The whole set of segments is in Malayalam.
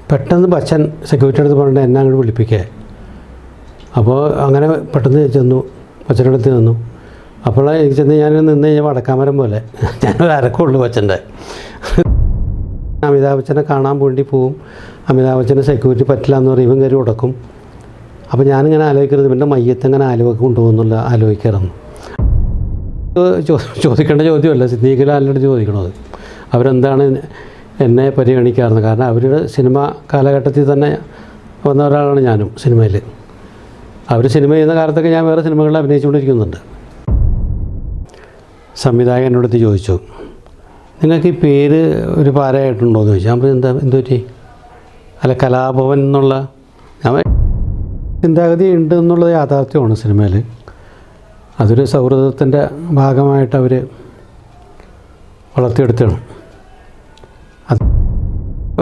പെട്ടെന്ന് ബച്ചൻ സെക്യൂരിറ്റി അടുത്ത് പറഞ്ഞിട്ട് എന്നെ അങ്ങോട്ട് വിളിപ്പിക്കുക. അപ്പോൾ അങ്ങനെ പെട്ടെന്ന് ചെന്നു, ബച്ചൻ്റെ അടുത്ത് നിന്നു. അപ്പോൾ എനിക്ക് ചെന്ന് ഞാൻ നിന്ന് കഴിഞ്ഞാൽ വടക്കാമരം പോലെ ഞാനൊരു അരക്കമുള്ളൂ ബച്ചൻ്റെ. അമിതാഭ് ബച്ചനെ കാണാൻ വേണ്ടി പോവും. അമിതാഭ് ബച്ചൻ്റെ സെക്യൂരിറ്റി പറ്റില്ല എന്ന് പറയും, ഇവൻ കയറി ഉടക്കും. അപ്പോൾ ഞാനിങ്ങനെ ആലോചിക്കുന്നത് ഇവൻ്റെ മയ്യത്ത് എങ്ങനെ ആലുവക്ക് കൊണ്ടുപോകുന്നുള്ള ആലോചിക്കാറുണ്ട്. ചോദിക്കേണ്ട ചോദ്യമല്ല, സിദ്ദീഖ് ലാലിനോട് ചോദിക്കണത്. അവരെന്താണ് എന്നെ പരിഗണിക്കാറുണ്ട്? കാരണം അവരുടെ സിനിമ കാലഘട്ടത്തിൽ തന്നെ വന്ന ഒരാളാണ് ഞാനും സിനിമയിൽ. അവർ സിനിമ ചെയ്യുന്ന കാലത്തൊക്കെ ഞാൻ വേറെ സിനിമകളിൽ അഭിനയിച്ചുകൊണ്ടിരിക്കുന്നുണ്ട്. സംവിധായകൻ എന്നോട് ചോദിച്ചു, നിങ്ങൾക്ക് ഈ പേര് ഒരു പാരയായിട്ടുണ്ടോ എന്ന് ചോദിച്ചു. ഞാൻ എന്ത് പറ്റി? അല്ല, കലാഭവൻ എന്നുള്ള ഞാൻ ചിന്താഗതി ഉണ്ട് എന്നുള്ളത് യാഥാർത്ഥ്യമാണ് സിനിമയിൽ. അതൊരു സൗഹൃദത്തിൻ്റെ ഭാഗമായിട്ട് അവർ വളർത്തിയെടുത്തതാണ്. അത്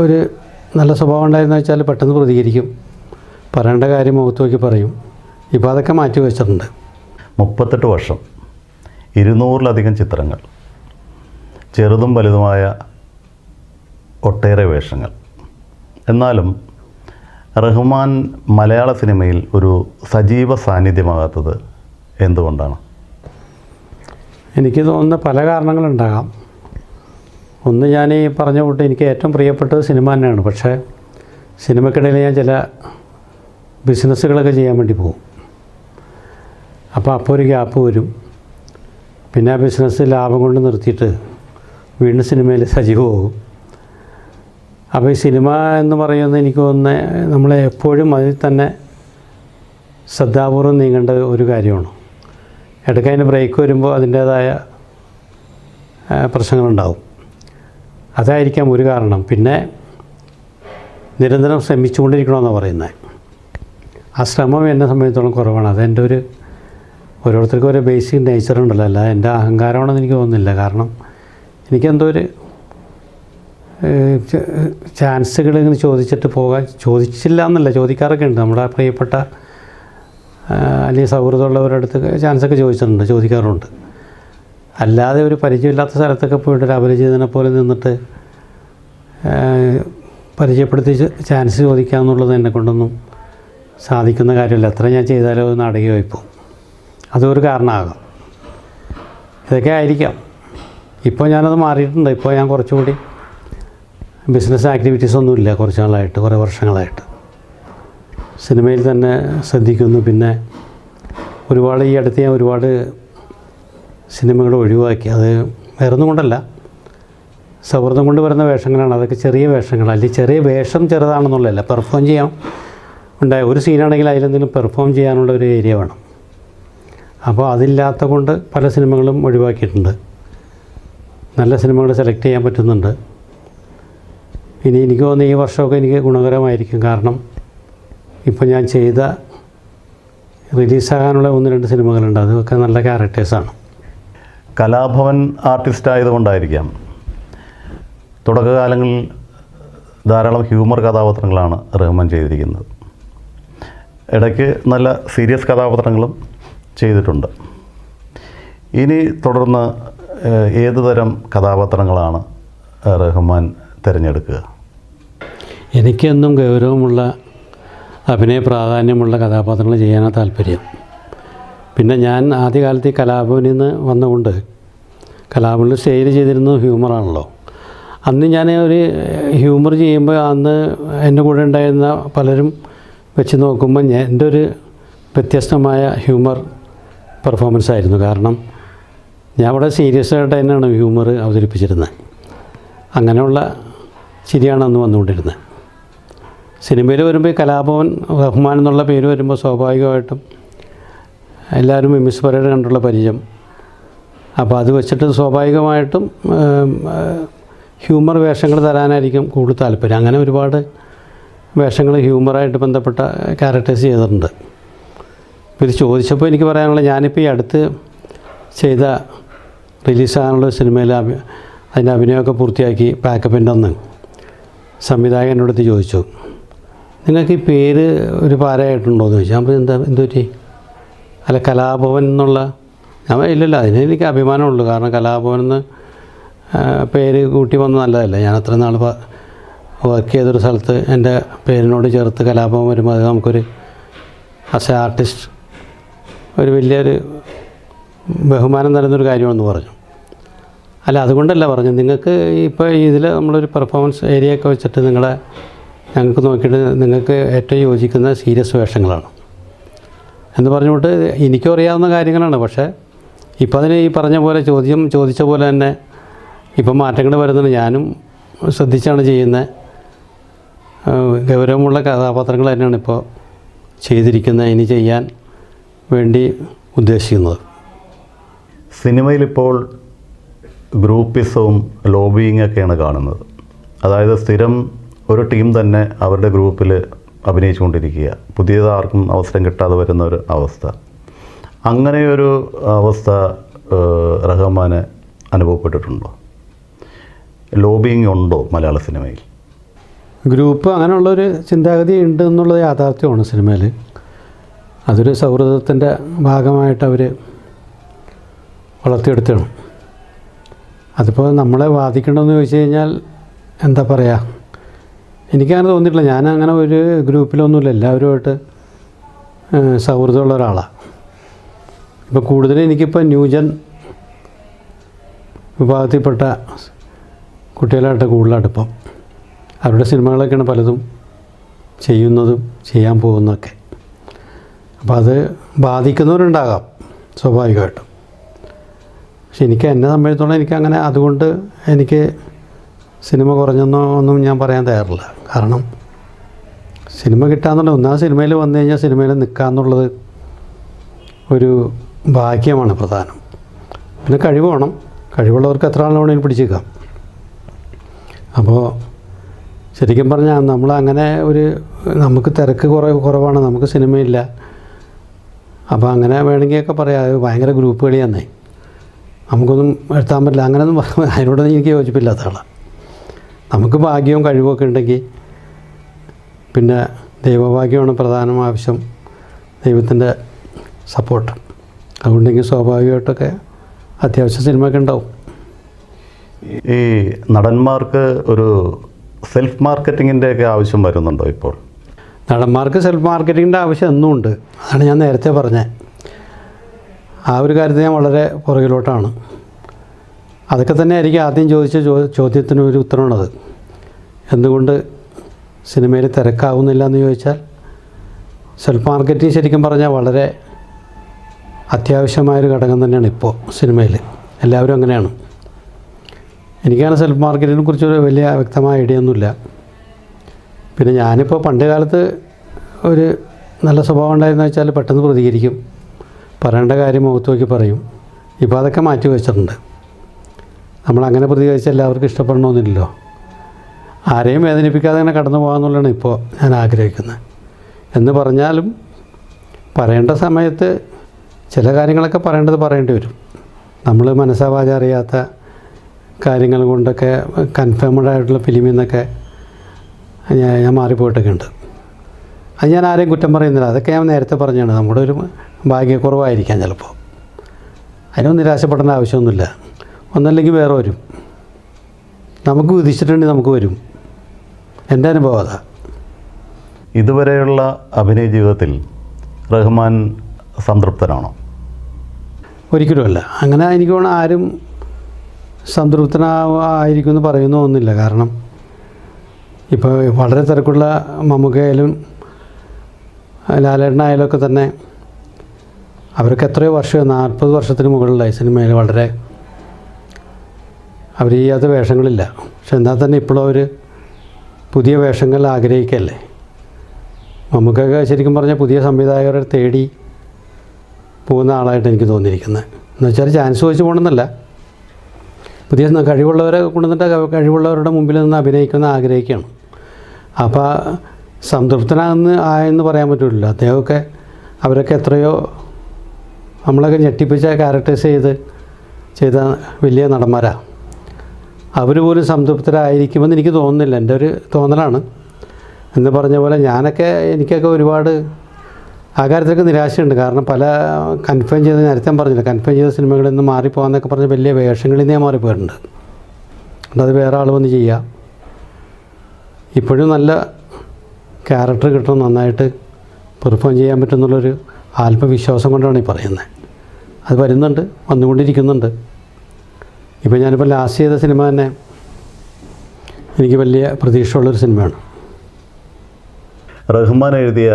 ഒരു നല്ല സ്വഭാവം ഉണ്ടായിരുന്ന വെച്ചാൽ പെട്ടെന്ന് പ്രതികരിക്കും, പറയേണ്ട കാര്യം മുഖത്ത് നോക്കി പറയും. ഇപ്പോൾ അതൊക്കെ മാറ്റി വെച്ചിട്ടുണ്ട്. 38 വർഷം, 200-ലധികം ചിത്രങ്ങൾ, ചെറുതും വലുതുമായ ഒട്ടേറെ വേഷങ്ങൾ. എന്നാലും റഹ്മാൻ മലയാള സിനിമയിൽ ഒരു സജീവ സാന്നിധ്യമാകാത്തത് എന്തുകൊണ്ടാണ്? എനിക്ക് തോന്നുന്ന പല കാരണങ്ങളുണ്ടാകാം. ഒന്ന്, ഞാൻ ഈ പറഞ്ഞ കൂട്ട് എനിക്ക് ഏറ്റവും പ്രിയപ്പെട്ടത് സിനിമ തന്നെയാണ്. പക്ഷേ സിനിമയ്ക്കിടയിൽ ഞാൻ ചില ബിസിനസ്സുകളൊക്കെ ചെയ്യാൻ വേണ്ടി പോകും. അപ്പോൾ ഒരു ഗ്യാപ്പ് വരും. പിന്നെ ആ ബിസിനസ് ലാഭം കൊണ്ട് നിർത്തിയിട്ട് വീണ്ടും സിനിമയിൽ സജീവമാകും. അപ്പോൾ ഈ സിനിമ എന്ന് പറയുന്നത് എനിക്ക് തോന്നുന്നത് നമ്മളെ എപ്പോഴും അതിൽ തന്നെ ശ്രദ്ധാപൂർവം നീങ്ങേണ്ട ഒരു കാര്യമാണ്. ഇടയ്ക്ക് അതിന് ബ്രേക്ക് വരുമ്പോൾ അതിൻ്റേതായ പ്രശ്നങ്ങളുണ്ടാവും. അതായിരിക്കാം ഒരു കാരണം. പിന്നെ നിരന്തരം ശ്രമിച്ചുകൊണ്ടിരിക്കണമെന്നാണ് പറയുന്നത്. ആ ശ്രമം എന്നെ സംബന്ധിച്ചിടത്തോളം കുറവാണ്. അതെൻ്റെ ഓരോരുത്തർക്കും ഒരു ബേസിക് നേച്ചർ ഉണ്ടല്ലോ. അല്ല എൻ്റെ അഹങ്കാരമാണെന്ന് എനിക്ക് തോന്നുന്നില്ല. കാരണം എനിക്കെന്തോ ഒരു ചാൻസുകൾ ഇങ്ങനെ ചോദിച്ചിട്ട് പോകാൻ, ചോദിച്ചില്ല എന്നല്ല, ചോദിക്കാറൊക്കെ ഉണ്ട്. നമ്മുടെ പ്രിയപ്പെട്ട അല്ലെങ്കിൽ സൗഹൃദമുള്ളവരുടെ അടുത്ത് ചാൻസൊക്കെ ചോദിക്കാറുണ്ട്. അല്ലാതെ ഒരു പരിചയമില്ലാത്ത സ്ഥലത്തൊക്കെ പോയിട്ട് ഒരു അപരിചിതനെ പോലെ നിന്നിട്ട് പരിചയപ്പെടുത്തി ചാൻസ് ചോദിക്കുക എന്നുള്ളത് എന്നെ കൊണ്ടൊന്നും സാധിക്കുന്ന കാര്യമല്ല. എത്ര ഞാൻ ചെയ്താലും അത് നാടകമായി പോകും. അതൊരു കാരണമാകാം. ഇതൊക്കെ ആയിരിക്കാം. ഇപ്പോൾ ഞാനത് മാറിയിട്ടുണ്ട്. ഇപ്പോൾ ഞാൻ കുറച്ചുകൂടി ബിസിനസ് ആക്ടിവിറ്റീസൊന്നുമില്ല. കുറച്ച് നാളായിട്ട്, കുറേ വർഷങ്ങളായിട്ട് സിനിമയിൽ തന്നെ ശ്രദ്ധിക്കുന്നു. പിന്നെ ഈ അടുത്ത് ഞാൻ ഒരുപാട് സിനിമകൾ ഒഴിവാക്കി. അത് വേറൊന്നും കൊണ്ടല്ല, സൗഹൃദം കൊണ്ട് വരുന്ന വേഷങ്ങളാണ്. അതൊക്കെ ചെറിയ വേഷങ്ങൾ. അല്ലെങ്കിൽ ചെറിയ വേഷം ചെറുതാണെന്നുള്ളതല്ല, പെർഫോം ചെയ്യാൻ ഉണ്ടായ ഒരു സീനാണെങ്കിൽ അതിലെന്തെങ്കിലും പെർഫോം ചെയ്യാനുള്ള ഒരു ഏരിയ വേണം. അപ്പോൾ അതില്ലാത്ത കൊണ്ട് പല സിനിമകളും ഒഴിവാക്കിയിട്ടുണ്ട്. നല്ല സിനിമകൾ സെലക്ട് ചെയ്യാൻ പറ്റുന്നുണ്ട്. ഇനി എനിക്ക് തോന്നുന്നു ഈ വർഷമൊക്കെ എനിക്ക് ഗുണകരമായിരിക്കും. കാരണം ഇപ്പോൾ ഞാൻ ചെയ്ത റിലീസാകാനുള്ള 1-2 സിനിമകളുണ്ട്. അതൊക്കെ നല്ല ക്യാരക്ടേഴ്സാണ്. കലാഭവൻ ആർട്ടിസ്റ്റ് ആയതുകൊണ്ടായിരിക്കാം തുടക്കകാലങ്ങളിൽ ധാരാളം ഹ്യൂമർ കഥാപാത്രങ്ങളാണ് റഹ്മാൻ ചെയ്തിരിക്കുന്നത്. ഇടയ്ക്ക് നല്ല സീരിയസ് കഥാപാത്രങ്ങളും ചെയ്തിട്ടുണ്ട്. ഇനി തുടർന്ന് ഏതു തരം കഥാപാത്രങ്ങളാണ് റഹ്മാൻ തിരഞ്ഞെടുക്കുക? എനിക്കെന്നും ഗൗരവമുള്ള അഭിനയ പ്രാധാന്യമുള്ള കഥാപാത്രങ്ങൾ ചെയ്യാനാണ് താല്പര്യം. പിന്നെ ഞാൻ ആദ്യകാലത്ത് ഈ കലാഭവനിൽ നിന്ന് വന്നുകൊണ്ട്, കലാഭവനിൽ സ്റ്റേജിൽ ചെയ്തിരുന്നത് ഹ്യൂമറാണല്ലോ. അന്ന് ഞാൻ ഒരു ഹ്യൂമർ ചെയ്യുമ്പോൾ അന്ന് എൻ്റെ കൂടെ ഉണ്ടായിരുന്ന പലരും വെച്ച് നോക്കുമ്പോൾ എൻ്റെ ഒരു വ്യത്യസ്തമായ ഹ്യൂമർ പെർഫോമൻസ് ആയിരുന്നു. കാരണം ഞാൻ അവിടെ സീരിയസ് ആയിട്ട് തന്നെയാണ് ഹ്യൂമർ അവതരിപ്പിച്ചിരുന്നത്. അങ്ങനെയുള്ള ചിരിയാണ് അന്ന് വന്നുകൊണ്ടിരുന്നത്. സിനിമയിൽ വരുമ്പോൾ ഈ കലാഭവൻ റഹ്മാൻ എന്നുള്ള പേര് വരുമ്പോൾ സ്വാഭാവികമായിട്ടും എല്ലാവരും മിസ് പരേഡ് കണ്ടുള്ള പരിചയം. അപ്പോൾ അത് വെച്ചിട്ട് സ്വാഭാവികമായിട്ടും ഹ്യൂമർ വേഷങ്ങൾ തരാനായിരിക്കും കൂടുതൽ താല്പര്യം. അങ്ങനെ ഒരുപാട് വേഷങ്ങൾ ഹ്യൂമറായിട്ട് ബന്ധപ്പെട്ട ക്യാരക്ടേഴ്സ് ചെയ്തിട്ടുണ്ട്. അപ്പോൾ ഇത് ചോദിച്ചപ്പോൾ എനിക്ക് പറയാനുള്ള, ഞാനിപ്പോൾ ഈ അടുത്ത് ചെയ്ത റിലീസാകാനുള്ള സിനിമയിൽ അതിൻ്റെ അഭിനയമൊക്കെ പൂർത്തിയാക്കി പാക്കപ്പിൻ്റെ അന്ന് സംവിധായകൻ എന്നോട് ചോദിച്ചു, നിങ്ങൾക്ക് ഈ പേര് ഒരു പാരയായിട്ടുണ്ടോ എന്ന് ചോദിച്ചു. ഞാൻ എന്ത് പറ്റി? അല്ല, കലാഭവൻ എന്നുള്ള. ഞാൻ ഇല്ലല്ല, അതിനെനിക്ക് അഭിമാനമുള്ളൂ. കാരണം കലാഭവൻ എന്ന് പേര് കൂട്ടി വന്ന നല്ലതല്ല. ഞാൻ അത്ര നാൾ വർക്ക് ചെയ്തൊരു സ്ഥലത്ത് എൻ്റെ പേരിനോട് ചേർത്ത് കലാഭവൻ വരുമ്പോൾ അത് നമുക്കൊരു ആസ് എ ആർട്ടിസ്റ്റ് ഒരു വലിയൊരു ബഹുമാനം തരുന്നൊരു കാര്യമെന്ന് പറഞ്ഞു. അല്ല, അതുകൊണ്ടല്ല പറഞ്ഞു, നിങ്ങൾക്ക് ഇപ്പോൾ ഇതിൽ നമ്മളൊരു പെർഫോമൻസ് ഏരിയയൊക്കെ വെച്ചിട്ട് ഞങ്ങൾക്ക് നോക്കിയിട്ട് നിങ്ങൾക്ക് ഏറ്റവും യോജിക്കുന്ന സീരിയസ് വേഷങ്ങളാണ് എന്ന് പറഞ്ഞുകൊണ്ട് എനിക്കും അറിയാവുന്ന കാര്യങ്ങളാണ്. പക്ഷേ ഇപ്പം അതിന് ഈ പറഞ്ഞ പോലെ ചോദിച്ച പോലെ തന്നെ ഇപ്പം മാറ്റങ്ങൾ വരുന്നുണ്ട്. ഞാനും ശ്രദ്ധിച്ചാണ് ചെയ്യുന്നത്. ഗൗരവമുള്ള കഥാപാത്രങ്ങൾ തന്നെയാണ് ഇപ്പോൾ ചെയ്തിരിക്കുന്നത്, ഇനി ചെയ്യാൻ വേണ്ടി ഉദ്ദേശിക്കുന്നത്. സിനിമയിലിപ്പോൾ ഗ്രൂപ്പിസവും ലോബിയിങ്ങൊക്കെയാണ് കാണുന്നത്. അതായത് സ്ഥിരം ഒരു ടീം തന്നെ അവരുടെ ഗ്രൂപ്പിൽ അഭിനയിച്ചുകൊണ്ടിരിക്കുക, പുതിയതാർക്കും അവസരം കിട്ടാതെ വരുന്ന ഒരു അവസ്ഥ. അങ്ങനെയൊരു അവസ്ഥ റഹ്മാന് അനുഭവപ്പെട്ടിട്ടുണ്ടോ? ലോബിയിങ് ഉണ്ടോ മലയാള സിനിമയിൽ? ഗ്രൂപ്പ് അങ്ങനെയുള്ളൊരു ചിന്താഗതി ഉണ്ട് എന്നുള്ളത് യാഥാർത്ഥ്യമാണ് സിനിമയിൽ. അതൊരു സൗഹൃദത്തിൻ്റെ ഭാഗമായിട്ട് അവർ വളർത്തിയെടുത്തണം. അതിപ്പോൾ നമ്മളെ ബാധിക്കണമെന്ന് ചോദിച്ചു കഴിഞ്ഞാൽ എന്താ പറയുക, എനിക്കങ്ങനെ തോന്നിയിട്ടില്ല. ഞാനങ്ങനെ ഒരു ഗ്രൂപ്പിലൊന്നുമില്ല, എല്ലാവരുമായിട്ട് സൗഹൃദമുള്ള ഒരാളാണ്. ഇപ്പോൾ കൂടുതലും എനിക്കിപ്പോൾ ന്യൂജൻ വിഭാഗത്തിൽപ്പെട്ട കുട്ടികളായിട്ട് കൂടുതൽ അടുപ്പം. അവരുടെ സിനിമകളൊക്കെയാണ് പലതും ചെയ്യുന്നതും ചെയ്യാൻ പോകുന്നതൊക്കെ. അപ്പോൾ അത് ബാധിക്കുന്നവരുണ്ടാകാം സ്വാഭാവികമായിട്ടും. പക്ഷെ എന്നെ സംബന്ധിച്ചിടത്തോളം എനിക്കങ്ങനെ അതുകൊണ്ട് എനിക്ക് സിനിമ കുറഞ്ഞെന്നോ ഒന്നും ഞാൻ പറയാൻ തയ്യാറില്ല. കാരണം സിനിമ കിട്ടാന്നുള്ളത്, ഒന്നാം സിനിമയിൽ വന്നു കഴിഞ്ഞാൽ സിനിമയിൽ നിൽക്കാമെന്നുള്ളത് ഒരു ഭാഗ്യമാണ് പ്രധാനം. പിന്നെ കഴിവ് വേണം. കഴിവുള്ളവർക്ക് എത്ര ആളും വേണമെങ്കിലും പിടിച്ചേക്കാം. അപ്പോൾ ശരിക്കും പറഞ്ഞാൽ നമ്മളങ്ങനെ നമുക്ക് തിരക്ക് കുറവാണ്, നമുക്ക് സിനിമയില്ല. അപ്പോൾ അങ്ങനെ വേണമെങ്കിലൊക്കെ പറയാം, അത് ഭയങ്കര ഗ്രൂപ്പ് കളിയാന്നേ, നമുക്കൊന്നും എഴുത്താൻ പറ്റില്ല, അങ്ങനെയൊന്നും അതിനോടൊന്നും എനിക്ക് യോജിപ്പില്ലാത്ത ആളാണ്. നമുക്ക് ഭാഗ്യവും കഴിവുമൊക്കെ ഉണ്ടെങ്കിൽ പിന്നെ ദൈവഭാഗ്യമാണ് പ്രധാനം ആവശ്യം, ദൈവത്തിൻ്റെ സപ്പോർട്ട്. അതുകൊണ്ടെങ്കിൽ സ്വാഭാവികമായിട്ടൊക്കെ അത്യാവശ്യം സിനിമയൊക്കെ ഉണ്ടാവും. ഈ നടന്മാർക്ക് ഒരു സെൽഫ് മാർക്കറ്റിങ്ങിൻ്റെയൊക്കെ ആവശ്യം വരുന്നുണ്ടോ ഇപ്പോൾ? നടന്മാർക്ക് സെൽഫ് മാർക്കറ്റിങ്ങിൻ്റെ ആവശ്യം എന്നും ഉണ്ട്. അതാണ് ഞാൻ നേരത്തെ പറഞ്ഞത്. ആ ഒരു കാര്യത്തിൽ ഞാൻ വളരെ പുറകിലോട്ടാണ്. അതൊക്കെ തന്നെ ആയിരിക്കും ആദ്യം ചോദിച്ച ചോദ്യത്തിന് ഒരു ഉത്തരമാണത്. എന്തുകൊണ്ട് സിനിമയിൽ തിരക്കാവുന്നില്ല എന്ന് ചോദിച്ചാൽ, സെൽഫ് മാർക്കറ്റിംഗ് ശരിക്കും പറഞ്ഞാൽ വളരെ അത്യാവശ്യമായൊരു ഘടകം തന്നെയാണ് ഇപ്പോൾ സിനിമയിൽ. എല്ലാവരും അങ്ങനെയാണ്. എനിക്കങ്ങനെ സെൽഫ് മാർക്കറ്റിങ്ങിനെ കുറിച്ചൊരു വലിയ വ്യക്തമായ ഐഡിയ ഒന്നുമില്ല. പിന്നെ ഞാനിപ്പോൾ പണ്ട് കാലത്ത് ഒരു നല്ല സ്വഭാവം ഉണ്ടായിരുന്ന വെച്ചാൽ പെട്ടെന്ന് പ്രതികരിക്കും, പറയേണ്ട കാര്യം മുഖത്ത് നോക്കി പറയും. ഇപ്പോൾ അതൊക്കെ മാറ്റി വെച്ചിട്ടുണ്ട്. നമ്മളങ്ങനെ പ്രതികരിച്ച് എല്ലാവർക്കും ഇഷ്ടപ്പെടണമെന്നില്ലല്ലോ. ആരെയും വേദനിപ്പിക്കാതെ അങ്ങനെ കടന്നു പോകാമെന്നുള്ളതാണ് ഇപ്പോൾ ഞാൻ ആഗ്രഹിക്കുന്നത്. എന്ന് പറഞ്ഞാലും പറയേണ്ട സമയത്ത് ചില കാര്യങ്ങളൊക്കെ പറയേണ്ടി വരും. നമ്മൾ മനസ്സാവാച അറിയാത്ത കാര്യങ്ങൾ കൊണ്ടൊക്കെ കൺഫേംഡ് ആയിട്ടുള്ള ഫിലിമിൽ നിന്നൊക്കെ ഞാൻ മാറിപ്പോയിട്ടൊക്കെ ഉണ്ട്. അത് ഞാൻ ആരെയും കുറ്റം പറയുന്നില്ല. അതൊക്കെ ഞാൻ നേരത്തെ പറഞ്ഞാണ്, നമ്മുടെ ഒരു ഭാഗ്യക്കുറവായിരിക്കാം ചിലപ്പോൾ. അതിനൊന്നും നിരാശപ്പെടേണ്ട ആവശ്യമൊന്നുമില്ല. ഒന്നല്ലെങ്കിൽ വേറെ വരും. നമുക്ക് വിധിച്ചിട്ടുണ്ടെങ്കിൽ നമുക്ക് വരും. എൻ്റെ അനുഭവം അതാ. ഇതുവരെയുള്ള അഭിനയ ജീവിതത്തിൽ റഹ്മാൻ സംതൃപ്തനാണോ? ഒരിക്കലുമല്ല. അങ്ങനെ എനിക്ക് തോന്നുന്നു ആരും സംതൃപ്തനായിരിക്കുമെന്ന് പറയുന്നൊന്നുമില്ല. കാരണം ഇപ്പോൾ വളരെ തിരക്കുള്ള മമ്മൂക്കയായാലും ലാലേട്ടനായാലും ഒക്കെ തന്നെ അവർക്ക് എത്രയോ വർഷം, 40 വർഷത്തിന് മുകളിലായി സിനിമയിൽ വളരെ അവർ ചെയ്യാത്ത വേഷങ്ങളില്ല. പക്ഷെ എന്നാൽ തന്നെ ഇപ്പോഴും അവർ പുതിയ വേഷങ്ങൾ ആഗ്രഹിക്കല്ലേ. മമ്മൂക്കൊക്കെ ശരിക്കും പറഞ്ഞാൽ പുതിയ സംവിധായകരെ തേടി പോകുന്ന ആളായിട്ട് എനിക്ക് തോന്നിയിരിക്കുന്നത്. എന്ന് വെച്ചാൽ ചാൻസ് ചോദിച്ച് പോകണമെന്നല്ല, പുതിയ കഴിവുള്ളവരെ കൊണ്ടുവന്നിട്ട് കഴിവുള്ളവരുടെ മുമ്പിൽ നിന്ന് അഭിനയിക്കുന്ന ആഗ്രഹിക്കുകയാണ്. അപ്പോൾ സംതൃപ്തനായെന്ന് പറയാൻ പറ്റില്ല. അദ്ദേഹമൊക്കെ അവരൊക്കെ എത്രയോ നമ്മളൊക്കെ ഞെട്ടിപ്പിച്ച ക്യാരക്ടേഴ്സ് ചെയ്ത വലിയ നടന്മാരാണ്. അവർ പോലും സംതൃപ്തരായിരിക്കുമെന്ന് എനിക്ക് തോന്നുന്നില്ല. എൻ്റെ ഒരു തോന്നലാണ്. എന്ന് പറഞ്ഞ പോലെ എനിക്കൊക്കെ ഒരുപാട് ആ കാര്യത്തിലൊക്കെ നിരാശയുണ്ട്. കാരണം പല കൺഫേം ചെയ്ത, നേരത്തെ ഞാൻ പറഞ്ഞില്ല, കൺഫേം ചെയ്ത സിനിമകളിൽ നിന്ന് മാറിപ്പോകാമെന്നൊക്കെ പറഞ്ഞ് വലിയ വേഷങ്ങളിൽ നിന്ന് ഞാൻ മാറിപ്പോയിട്ടുണ്ട്. അത് വേറെ ആൾ വന്ന് ചെയ്യുക. ഇപ്പോഴും നല്ല ക്യാരക്ടർ കിട്ടണം, നന്നായിട്ട് പെർഫോം ചെയ്യാൻ പറ്റുമെന്നുള്ളൊരു ആത്മവിശ്വാസം കൊണ്ടാണ് ഈ പറയുന്നത്. അത് വരുന്നുണ്ട്, വന്നുകൊണ്ടിരിക്കുന്നുണ്ട്. ഇപ്പോൾ ഞാനിപ്പോൾ ലാസ്റ്റ് ചെയ്ത സിനിമ തന്നെ എനിക്ക് വലിയ പ്രതീക്ഷയുള്ളൊരു സിനിമയാണ്. റഹ്മാൻ എഴുതിയ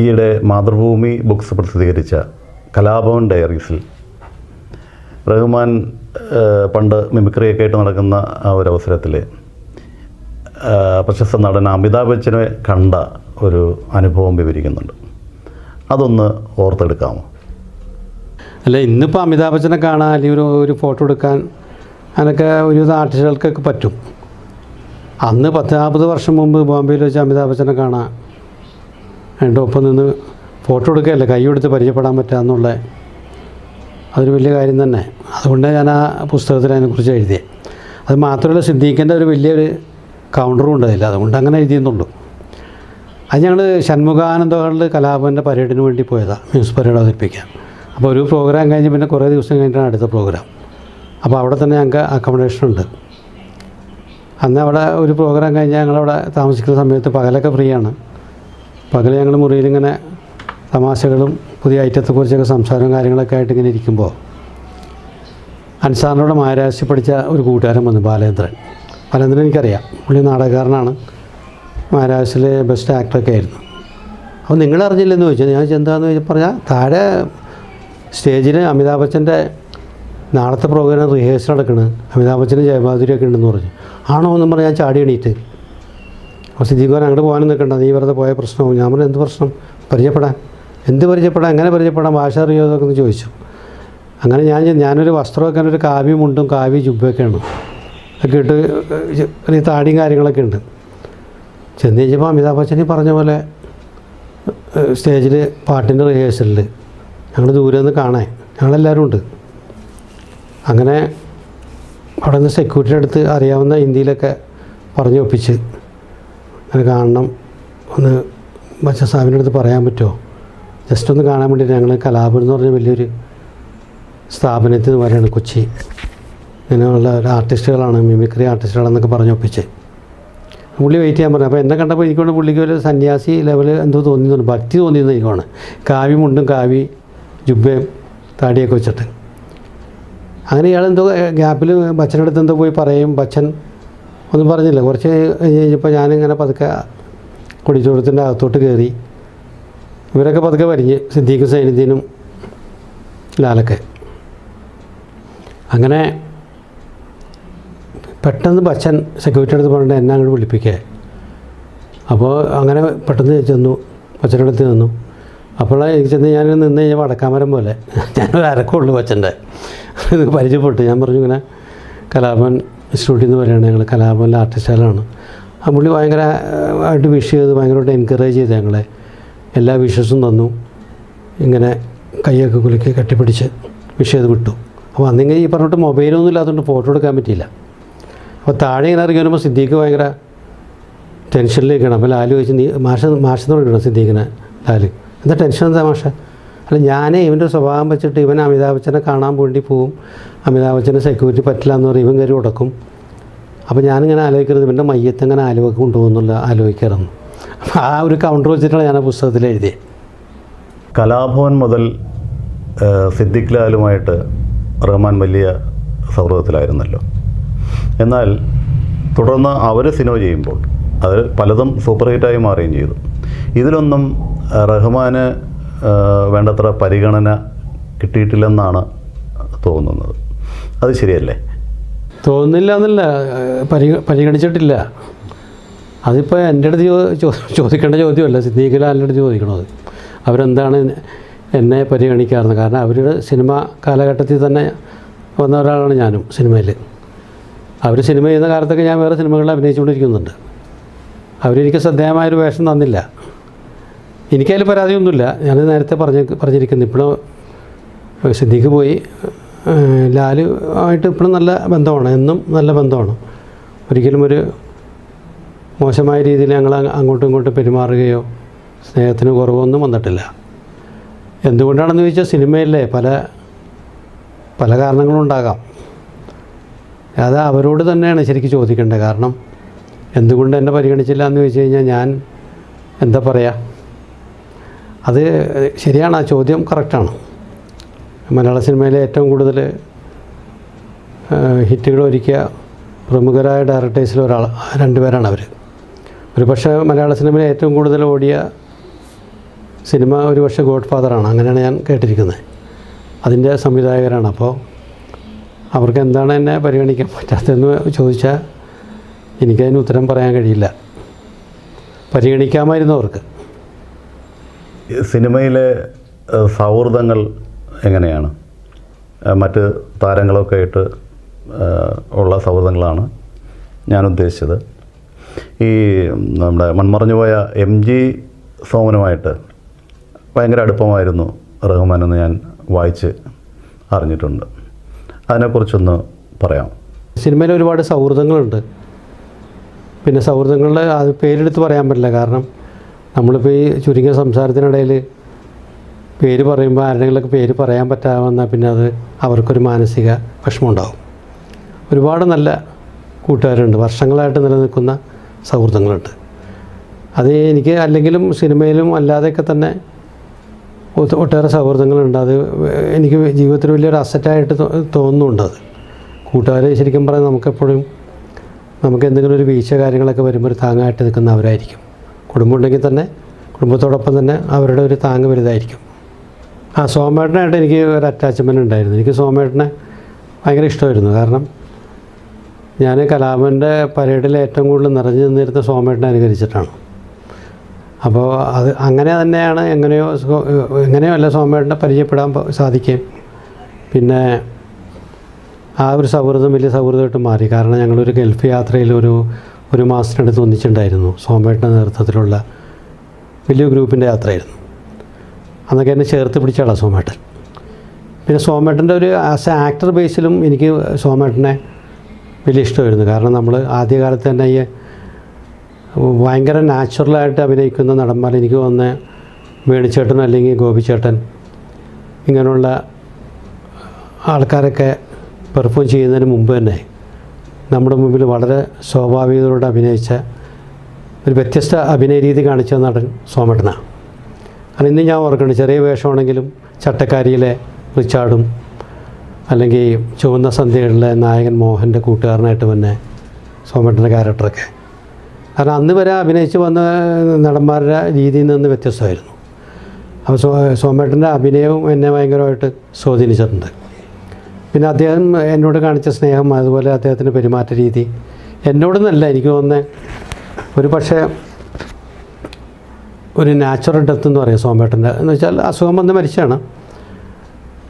ഈയിടെ മാതൃഭൂമി ബുക്സ് പ്രസിദ്ധീകരിച്ച കലാഭവൻ ഡയറീസിൽ റഹ്മാൻ പണ്ട് മിമിക്രിയൊക്കെ ആയിട്ട് നടക്കുന്ന ആ ഒരു അവസരത്തിൽ പ്രശസ്ത നടൻ അമിതാഭ് ബച്ചനെ കണ്ട ഒരു അനുഭവം വിവരിക്കുന്നുണ്ട്. അതൊന്ന് ഓർത്തെടുക്കാമോ? അല്ല, ഇന്നിപ്പോൾ അമിതാഭ് ബച്ചനെ കാണാൻ അല്ലെങ്കിൽ ഒരു ഫോട്ടോ എടുക്കാൻ അങ്ങനെയൊക്കെ ഒരുവിധ ആർട്ടിസ്റ്റുകൾക്കൊക്കെ പറ്റും. അന്ന് 40 വർഷം മുമ്പ് ബോംബെയിൽ വെച്ച് അമിതാഭ് ബച്ചനെ കാണാൻ എൻ്റെ ഒപ്പം നിന്ന് ഫോട്ടോ എടുക്കുകയല്ല, കൈ കൊടുത്ത് പരിചയപ്പെടാൻ പറ്റുക എന്നുള്ള അതൊരു വലിയ കാര്യം തന്നെ. അതുകൊണ്ടാണ് ഞാൻ ആ പുസ്തകത്തിൽ അതിനെക്കുറിച്ച് എഴുതിയത്. അത് മാത്രമല്ല, സിദ്ദീഖിൻ്റെ ഒരു വലിയൊരു കൗണ്ടറും ഉണ്ടായില്ല, അതുകൊണ്ട് അങ്ങനെ എഴുതിയെന്നുള്ളൂ. അത് ഞങ്ങൾ ഷൺമുഖാനന്ദ ഹാളിൽ കലാഭവൻ്റെ പരേഡിന് വേണ്ടി പോയതാണ്, മ്യൂസിക് പരേഡ് അവതരിപ്പിക്കാൻ. അപ്പോൾ ഒരു പ്രോഗ്രാം കഴിഞ്ഞ് പിന്നെ കുറേ ദിവസം കഴിഞ്ഞിട്ടാണ് അടുത്ത പ്രോഗ്രാം. അപ്പോൾ അവിടെ തന്നെ ഞങ്ങൾക്ക് അക്കോമഡേഷൻ ഉണ്ട്. അന്ന് അവിടെ ഒരു പ്രോഗ്രാം കഴിഞ്ഞാൽ ഞങ്ങളവിടെ താമസിക്കുന്ന സമയത്ത് പകലൊക്കെ ഫ്രീ ആണ്. പകൽ ഞങ്ങൾ മുറിയിലിങ്ങനെ തമാശകളും പുതിയ ഐറ്റത്തെക്കുറിച്ചൊക്കെ സംസാരവും കാര്യങ്ങളൊക്കെ ആയിട്ട് ഇങ്ങനെ ഇരിക്കുമ്പോൾ അൻസാറിനോട് മഹാരാഷ്ട്ര പഠിച്ച ഒരു കൂട്ടുകാരൻ വന്നു, ബാലേന്ദ്രൻ എനിക്കറിയാം. പുള്ളി നാടകക്കാരനാണ്, മഹാരാഷ്ട്രയിലെ ബെസ്റ്റ് ആക്ടറൊക്കെ ആയിരുന്നു. അപ്പോൾ നിങ്ങളറിഞ്ഞില്ലെന്ന് ചോദിച്ചു. ഞാൻ എന്താണെന്ന് ചോദിച്ചാൽ പറഞ്ഞാൽ താഴെ സ്റ്റേജിൽ അമിതാഭ് ബച്ചൻ്റെ നാളത്തെ പ്രോഗ്രാം റിഹേഴ്സൽ നടക്കുന്നത്, അമിതാഭ് ബച്ചനും ജയബാദുരിയൊക്കെ ഉണ്ടെന്ന് പറഞ്ഞു. ആണോ എന്നും പറഞ്ഞാൽ ഞാൻ ചാടി എണീറ്റ്. അപ്പോൾ സിദ്ദീഖ് പറഞ്ഞാൽ അങ്ങോട്ട് പോകാനും നിൽക്കണ്ട, നീ വെറുതെ പോയ പ്രശ്നവും. ഞാൻ പറഞ്ഞു എന്ത് പ്രശ്നം? പരിചയപ്പെടാൻ. എന്ത് പരിചയപ്പെടാൻ? എങ്ങനെ പരിചയപ്പെടാൻ? ഭാഷ അറിയോ എന്നൊക്കെ ഒന്ന് ചോദിച്ചു. അങ്ങനെ ഞാനൊരു വസ്ത്രമൊക്കെ ഒരു കാവ്യ മുണ്ടും കാവ്യ ജുബ്ബൊക്കെയാണ് ഒക്കെ ഇട്ട് ഒരു താടിയും കാര്യങ്ങളൊക്കെ ഉണ്ട്. ചെന്ന് കഴിഞ്ഞപ്പോൾ അമിതാഭ് ബച്ചൻ പറഞ്ഞ പോലെ സ്റ്റേജിൽ പാട്ടിൻ്റെ റിഹേഴ്സലിൽ ഞങ്ങൾ ദൂരെ നിന്ന് കാണാൻ ഞങ്ങളെല്ലാവരും ഉണ്ട്. അങ്ങനെ അവിടെ നിന്ന് സെക്യൂരിറ്റിയുടെ അടുത്ത് അറിയാവുന്ന ഹിന്ദിയിലൊക്കെ പറഞ്ഞു ഒപ്പിച്ച് അങ്ങനെ കാണണം, ഒന്ന് ബച്ചൻ സാഹിബിൻ്റെ അടുത്ത് പറയാൻ പറ്റുമോ, ജസ്റ്റ് ഒന്ന് കാണാൻ വേണ്ടിയിട്ട് ഞങ്ങൾ കലാപം എന്ന് പറഞ്ഞ വലിയൊരു സ്ഥാപനത്തിൽ നിന്ന് വരെയാണ് കൊച്ചി. ഇങ്ങനെയുള്ള ഒരു ആർട്ടിസ്റ്റുകളാണ്, മിമിക്രി ആർട്ടിസ്റ്റുകളെന്നൊക്കെ പറഞ്ഞ് ഒപ്പിച്ച് പുള്ളി വെയിറ്റ് ചെയ്യാൻ പറഞ്ഞു. അപ്പോൾ എന്നെ കണ്ടപ്പോൾ എനിക്കൊണ്ട് പുള്ളിക്ക് ഒരു സന്യാസി ലെവൽ എന്തോ തോന്നിയെന്നു, ഭക്തി തോന്നിയെന്ന് എനിക്കാണ്. കാവ്യമുണ്ടും കാവ്യ ജുബ്ബയും താടിയൊക്കെ വെച്ചിട്ട്. അങ്ങനെ ഇയാളെന്തോ ഗ്യാപ്പിൽ ബച്ചൻ്റെ അടുത്ത് എന്തോ പോയി പറയും. ബച്ചൻ ഒന്നും പറഞ്ഞില്ല. കുറച്ച് കഴിഞ്ഞപ്പോൾ ഞാനിങ്ങനെ പതുക്കെ കൊടിച്ചോടത്തിൻ്റെ അകത്തോട്ട് കയറി. ഇവരൊക്കെ പതുക്കെ വരിഞ്ഞ്, സിദ്ദീഖ് സൈനുദ്ദീനും ലാലൊക്കെ. അങ്ങനെ പെട്ടെന്ന് ബച്ചൻ സെക്യൂരിറ്റി അടുത്ത് പറഞ്ഞിട്ട് എന്നെ അങ്ങോട്ട് വിളിപ്പിക്കുക. അപ്പോൾ അങ്ങനെ പെട്ടെന്ന് ചെന്നു, ബച്ചൻ്റെ അടുത്ത് നിന്നു. അപ്പോൾ എനിക്ക് ചെന്ന് ഞാൻ നിന്ന് കഴിഞ്ഞാൽ വടക്കാമരം പോലെ ഞാനൊരു അരക്കമുള്ളൂ ബച്ചൻ്റെ. ഇത് പരിചയപ്പെട്ടു. ഞാൻ പറഞ്ഞു ഇങ്ങനെ കലാഭവൻ ഇൻസ്റ്റിറ്റ്യൂട്ടിൽ നിന്ന് വരികയാണ്, ഞങ്ങൾ കലാഭവനിലെ ആർട്ടിസ്റ്റുകളാണ്. ആ പുള്ളി ഭയങ്കര ആയിട്ട് വിഷ് ചെയ്ത് ഭയങ്കരമായിട്ട് എൻകറേജ് ചെയ്ത് ഞങ്ങളെ എല്ലാ വിഷസും തന്നു. ഇങ്ങനെ കൈയൊക്കെ കുലുക്കി കെട്ടിപ്പിടിച്ച് വിഷ് ചെയ്ത് വിട്ടു. അപ്പോൾ അന്നിങ്ങനെ ഈ പറഞ്ഞിട്ട് മൊബൈലൊന്നും ഇല്ലാത്തതുകൊണ്ട് ഫോട്ടോ എടുക്കാൻ പറ്റിയില്ല. അപ്പോൾ താഴെ ഇങ്ങനെ ഇറങ്ങി വരുമ്പോൾ സിദ്ദീഖ് ഭയങ്കര ടെൻഷനിലേക്കാണ്. അപ്പോൾ ലാല് ചോദിച്ചു, നീ മാഷെന്ന് വിളിക്കണം സിദ്ദീഖിനെ. ലാല് എന്താ ടെൻഷൻ എന്താ മാഷ? അല്ല, ഞാനേ ഇവൻ്റെ സ്വഭാവം വെച്ചിട്ട് ഇവൻ അമിതാഭ് ബച്ചനെ കാണാൻ വേണ്ടി പോവും, അമിതാഭ് ബച്ചനെ സെക്യൂരിറ്റി പറ്റില്ല എന്ന് പറയും, ഇവൻ കയറി ഉടക്കും. അപ്പോൾ ഞാനിങ്ങനെ ആലോചിക്കരുത്, ഇവൻ്റെ മയ്യത്ത് ഇങ്ങനെ ആലുവൊക്കെ കൊണ്ടുപോകുന്നുള്ള ആലോചിക്കാറുണ്ട്. അപ്പോൾ ആ ഒരു കൗണ്ടർ വെച്ചിട്ടാണ് ഞാൻ ആ പുസ്തകത്തിൽ എഴുതിയത്. കലാഭവൻ മുതൽ സിദ്ദീഖ് ലാലുമായിട്ട് റഹ്മാൻ വലിയ സൗഹൃദത്തിലായിരുന്നല്ലോ. എന്നാൽ തുടർന്ന് അവർ സിനിമ ചെയ്യുമ്പോൾ അത് പലതും സൂപ്പർ ഹിറ്റായി മാറുകയും ചെയ്തു. ഇതിലൊന്നും റഹ്മാന് വേണ്ടത്ര പരിഗണന കിട്ടിയിട്ടില്ലെന്നാണ് തോന്നുന്നത്. അത് ശരിയല്ലേ? തോന്നുന്നില്ല എന്നല്ല, പരിഗണിച്ചിട്ടില്ല. അതിപ്പോൾ എൻ്റെ അടുത്ത് ചോദിക്കേണ്ട ചോദ്യമല്ല, സിദ്ദീഖ് ലാലിൻ്റെ അടുത്ത് ചോദിക്കണത്. അവരെന്താണ് എന്നെ പരിഗണിക്കാറുണ്ട്? കാരണം അവരുടെ സിനിമ കാലഘട്ടത്തിൽ തന്നെ വന്ന ഒരാളാണ് ഞാനും സിനിമയിൽ. അവർ സിനിമ ചെയ്യുന്ന കാലത്തൊക്കെ ഞാൻ വേറെ സിനിമകളിൽ അഭിനയിച്ചുകൊണ്ടിരിക്കുന്നുണ്ട്. അവരെനിക്ക് ശ്രദ്ധേയമായൊരു വേഷം തന്നില്ല. എനിക്കതിൽ പരാതിയൊന്നുമില്ല. ഞാൻ നേരത്തെ പറഞ്ഞിരിക്കുന്നു. ഇപ്പോഴും സിദ്ദീഖ് പോയി, ലാല് ആയിട്ട് ഇപ്പോഴും നല്ല ബന്ധമാണ്, എന്നും നല്ല ബന്ധമാണ്. ഒരിക്കലും ഒരു മോശമായ രീതിയിൽ ഞങ്ങൾ അങ്ങോട്ടും ഇങ്ങോട്ടും പെരുമാറുകയോ സ്നേഹത്തിന് കുറവൊന്നും വന്നിട്ടില്ല. എന്തുകൊണ്ടാണെന്ന് ചോദിച്ചാൽ സിനിമയിലെ പല കാരണങ്ങളും ഉണ്ടാകാം. അത് അവരോട് തന്നെയാണ് ശരിക്കും ചോദിക്കേണ്ടത്. കാരണം എന്തുകൊണ്ട് എന്നെ പരിഗണിച്ചില്ല എന്ന് ചോദിച്ചു കഴിഞ്ഞാൽ ഞാൻ എന്താ പറയുക, അത് ശരിയാണ്, ആ ചോദ്യം കറക്റ്റാണ്. മലയാള സിനിമയിലെ ഏറ്റവും കൂടുതൽ ഹിറ്റുകൾ ഒരുക്കിയ പ്രമുഖരായ ഡയറക്ടേഴ്സിൽ ഒരാൾ, 2 പേരാണ് അവർ. ഒരു പക്ഷേ മലയാള സിനിമയിലെ ഏറ്റവും കൂടുതൽ ഓടിയ സിനിമ ഒരു പക്ഷേ ഗോഡ് ഫാദറാണ്, അങ്ങനെയാണ് ഞാൻ കേട്ടിരിക്കുന്നത്. അതിൻ്റെ സംവിധായകരാണ്. അപ്പോൾ അവർക്ക് എന്താണ് എന്നെ പരിഗണിക്കാൻ പറ്റാത്തതെന്ന് ചോദിച്ചാൽ എനിക്കതിന് ഉത്തരം പറയാൻ കഴിയില്ല. പരിഗണിക്കാമായിരുന്നു അവർക്ക്. സിനിമയിലെ സൗഹൃദങ്ങൾ എങ്ങനെയാണ്? മറ്റ് താരങ്ങളൊക്കെ ആയിട്ട് ഉള്ള സൗഹൃദങ്ങളാണ് ഞാൻ ഉദ്ദേശിച്ചത്. ഈ നമ്മുടെ മൺമറഞ്ഞുപോയ MG സോമനുമായിട്ട് ഭയങ്കര അടുപ്പമായിരുന്നു റഹ്മാൻ എന്ന് ഞാൻ വായിച്ച് അറിഞ്ഞിട്ടുണ്ട്. അതിനെക്കുറിച്ചൊന്ന് പറയാം. സിനിമയിൽ ഒരുപാട് സൗഹൃദങ്ങളുണ്ട്. പിന്നെ സൗഹൃദങ്ങളുടെ അത് പേരെടുത്ത് പറയാൻ പറ്റില്ല. കാരണം നമ്മളിപ്പോൾ ഈ ചുരുങ്ങിയ സംസാരത്തിനിടയിൽ പേര് പറയുമ്പോൾ ആരുടെങ്കിലൊക്കെ പേര് പറയാൻ പറ്റാമെന്നാൽ പിന്നെ അത് അവർക്കൊരു മാനസിക വിഷമമുണ്ടാകും. ഒരുപാട് നല്ല കൂട്ടുകാരുണ്ട്, വർഷങ്ങളായിട്ട് നിലനിൽക്കുന്ന സൗഹൃദങ്ങളുണ്ട്. അത് എനിക്ക് അല്ലെങ്കിലും സിനിമയിലും അല്ലാതെയൊക്കെ തന്നെ ഒട്ടേറെ സൗഹൃദങ്ങളുണ്ട്. അത് എനിക്ക് ജീവിതത്തിൽ വലിയൊരു അസറ്റായിട്ട് തോന്നുന്നുണ്ട്. അത് കൂട്ടുകാർ ശരിക്കും പറയാൻ നമുക്കെപ്പോഴും നമുക്ക് എന്തെങ്കിലും ഒരു വീഴ്ച കാര്യങ്ങളൊക്കെ വരുമ്പോൾ ഒരു താങ്ങായിട്ട് നിൽക്കുന്ന അവരായിരിക്കും. കുടുംബം ഉണ്ടെങ്കിൽ തന്നെ കുടുംബത്തോടൊപ്പം തന്നെ അവരുടെ ഒരു താങ്ങ് വലുതായിരിക്കും. സോമേട്ടനായിട്ട് എനിക്ക് ഒരു അറ്റാച്ച്മെൻറ്റ് ഉണ്ടായിരുന്നു. എനിക്ക് സോമേട്ടനെ ഭയങ്കര ഇഷ്ടമായിരുന്നു. കാരണം ഞാൻ കലാഭവൻ്റെ പരേഡിൽ ഏറ്റവും കൂടുതൽ നിറഞ്ഞു നിന്നിരുന്ന സോമേട്ടനെ അനുകരിച്ചിട്ടാണ്. അപ്പോൾ അത് അങ്ങനെ തന്നെയാണ് എങ്ങനെയോ അല്ല സോമേട്ടനെ പരിചയപ്പെടാൻ സാധിക്കുകയും പിന്നെ ആ ഒരു സൗഹൃദം വലിയ സൗഹൃദമായിട്ട് മാറി. കാരണം ഞങ്ങളൊരു ഗൾഫ് യാത്രയിൽ ഒരു മാസത്തിനടുത്ത് ഒന്നിച്ചിട്ടുണ്ടായിരുന്നു. സോമേട്ടൻ്റെ നേതൃത്വത്തിലുള്ള വലിയ ഗ്രൂപ്പിൻ്റെ യാത്രയായിരുന്നു. അന്നൊക്കെ എന്നെ ചേർത്ത് പിടിച്ചാളാ സോമേട്ടൻ. പിന്നെ സോമേട്ടൻ്റെ ഒരു ആസ് എ ആക്ടർ ബേസിലും എനിക്ക് സോമേട്ടനെ വലിയ ഇഷ്ടമായിരുന്നു. കാരണം നമ്മൾ ആദ്യകാലത്ത് തന്നെ ഈ ഭയങ്കര നാച്ചുറലായിട്ട് അഭിനയിക്കുന്ന നടന്മാർ എനിക്ക് വന്ന് വേണിച്ചേട്ടൻ അല്ലെങ്കിൽ ഗോപിച്ചേട്ടൻ ഇങ്ങനെയുള്ള ആൾക്കാരൊക്കെ പെർഫോം ചെയ്യുന്നതിന് മുമ്പ് തന്നെ നമ്മുടെ മുമ്പിൽ വളരെ സ്വാഭാവികതയോടെ അഭിനയിച്ച ഒരു വ്യത്യസ്ത അഭിനയ രീതി കാണിച്ച നടൻ സോമേട്ടനാണ്. കാരണം ഇന്ന് ഞാൻ ഓർക്കണം, ചെറിയ വേഷമാണെങ്കിലും ചട്ടക്കാരിയിലെ റിച്ചാർഡും അല്ലെങ്കിൽ ചുവന്ന സന്ധ്യകളിലെ നായകൻ മോഹൻ്റെ കൂട്ടുകാരനായിട്ട് തന്നെ സോമേട്ടൻ്റെ ക്യാരക്ടറൊക്കെ. കാരണം അന്ന് വരെ അഭിനയിച്ച് വന്ന നടന്മാരുടെ രീതിയിൽ നിന്ന് വ്യത്യസ്തമായിരുന്നു. അപ്പോൾ സോമേട്ടൻ്റെ അഭിനയവും എന്നെ ഭയങ്കരമായിട്ട് സ്വാധീനിച്ചിട്ടുണ്ട്. പിന്നെ അദ്ദേഹം എന്നോട് കാണിച്ച സ്നേഹം, അതുപോലെ അദ്ദേഹത്തിൻ്റെ പെരുമാറ്റ രീതി എന്നോടൊന്നല്ല, എനിക്ക് തോന്നുന്നത് ഒരു പക്ഷേ ഒരു നാച്ചുറൽ ഡെത്ത് എന്ന് പറയും സോമേട്ടൻ്റെ. എന്ന് വെച്ചാൽ അസുഖം വന്ന് മരിച്ചാണ്.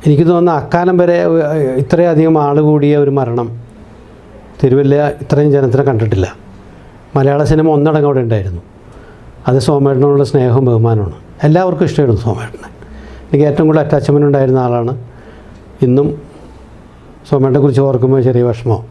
എനിക്ക് തോന്നുന്നു അക്കാലം വരെ ഇത്രയധികം ആൾ കൂടിയ ഒരു മരണം തിരുവല്ല ഇത്രയും ജനത്തിനെ കണ്ടിട്ടില്ല. മലയാള സിനിമ ഒന്നടങ്കം അവിടെ ഉണ്ടായിരുന്നു. അത് സോമേട്ടനോടുള്ള സ്നേഹവും ബഹുമാനമാണ്. എല്ലാവർക്കും ഇഷ്ടമായിരുന്നു സോമേട്ടനെ. എനിക്ക് ഏറ്റവും കൂടുതൽ അറ്റാച്ച്മെൻ്റ് ഉണ്ടായിരുന്ന ആളാണ്. ഇന്നും സോമേട്ടനെ കുറിച്ച് ഓർക്കുമ്പോൾ ചെറിയ വിഷമം.